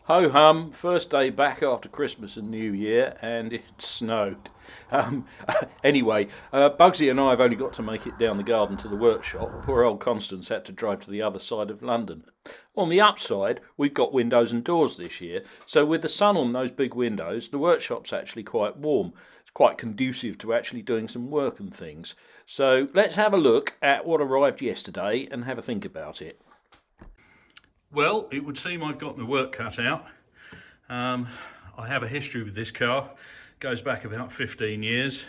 Ho hum, first day back after Christmas and New Year, and it snowed. Um, anyway, Bugsy and I have only got to make it down the garden to the workshop. Poor old Constance had to drive to the other side of London. On the upside, we've got windows and doors this year, so with the sun on those big windows, the workshop's actually quite warm. It's quite conducive to actually doing some work and things. So let's have a look at what arrived yesterday and have a think about it. Well, it would seem I've got my work cut out. I have a history with this car. It goes back about 15 years.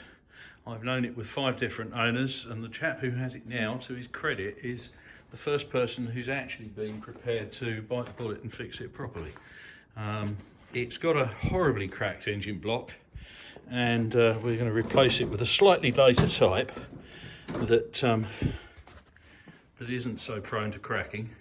I've known it with 5 different owners, and the chap who has it now, to his credit, is the first person who's actually been prepared to bite the bullet and fix it properly. It's got a horribly cracked engine block, and we're going to replace it with a slightly later type that isn't so prone to cracking.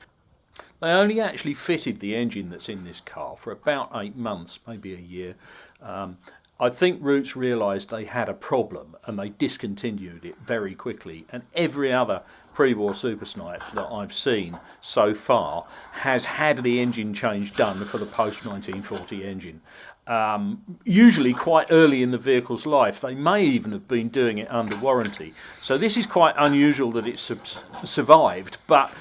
They only actually fitted the engine that's in this car for about 8 months, maybe a year. I think Roots realised they had a problem and they discontinued it very quickly. And every other pre-war Super Snipe that I've seen so far has had the engine change done for the post-1940 engine. Usually quite early in the vehicle's life. They may even have been doing it under warranty. So this is quite unusual that it's survived, but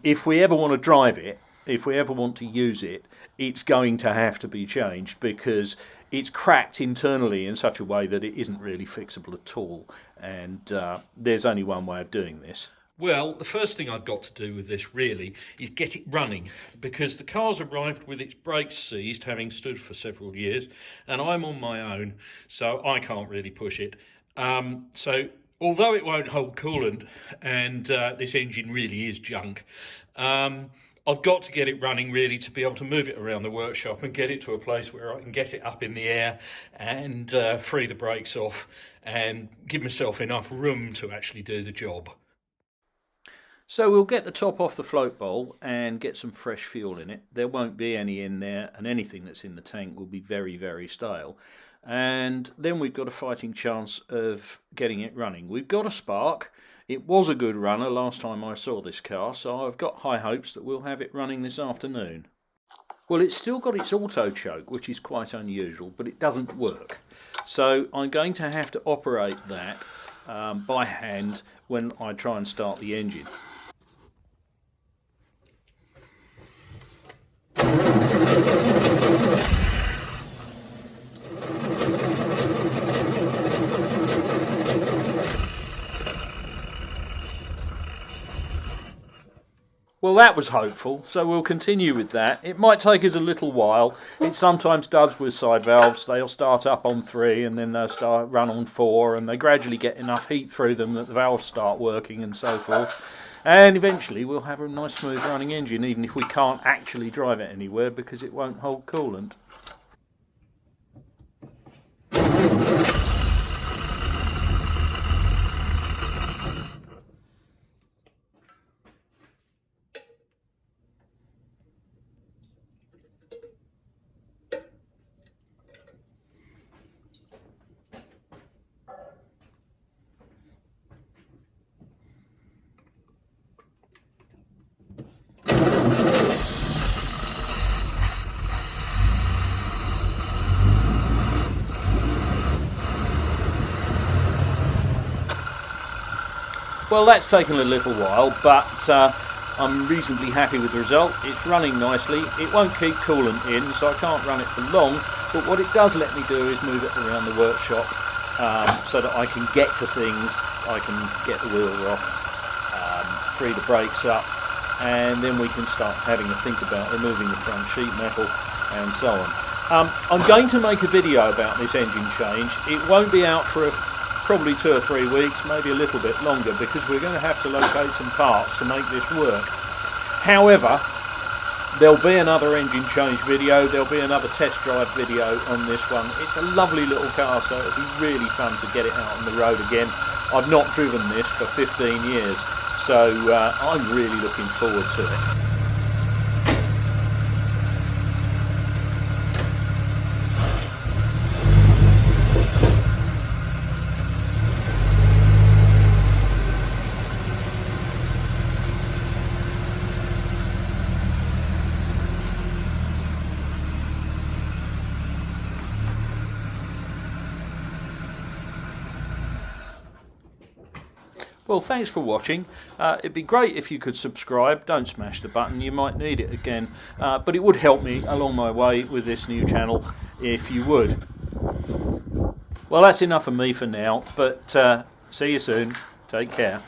if we ever want to drive it, if we ever want to use it, it's going to have to be changed because it's cracked internally in such a way that it isn't really fixable at all. And there's only one way of doing this. Well, the first thing I've got to do with this really is get it running, because the car's arrived with its brakes seized, having stood for several years, and I'm on my own, so I can't really push it. Although it won't hold coolant, and this engine really is junk, I've got to get it running really to be able to move it around the workshop and get it to a place where I can get it up in the air and free the brakes off and give myself enough room to actually do the job. So we'll get the top off the float bowl and get some fresh fuel in it. There won't be any in there, and anything that's in the tank will be very, very stale. And then we've got a fighting chance of getting it running. We've got a spark. It was a good runner last time I saw this car, so I've got high hopes that we'll have it running this afternoon. Well, it's still got its auto choke, which is quite unusual, but it doesn't work. So I'm going to have to operate that by hand when I try and start the engine. Well, that was hopeful, so we'll continue with that. It might take us a little while. It sometimes does with side valves. They'll start up on 3 and then they'll run on 4, and they gradually get enough heat through them that the valves start working and so forth. And eventually we'll have a nice smooth running engine, even if we can't actually drive it anywhere because it won't hold coolant. Well, that's taken a little while, but I'm reasonably happy with the result. It's running nicely. It won't keep coolant in, so I can't run it for long, but what it does let me do is move it around the workshop so that I can get to things. I can get the wheel off, free the brakes up, and then we can start having a think about removing the front sheet metal and so on. I'm going to make a video about this engine change. It won't be out for probably 2 or 3 weeks, maybe a little bit longer, because we're going to have to locate some parts to make this work. However, there'll be another engine change video, there'll be another test drive video on this one. It's a lovely little car, so it'll be really fun to get it out on the road again. I've not driven this for 15 years, so I'm really looking forward to it. Well, thanks for watching. It'd be great if you could subscribe. Don't smash the button, you might need it again. But it would help me along my way with this new channel if you would. Well, that's enough of me for now, but see you soon. Take care.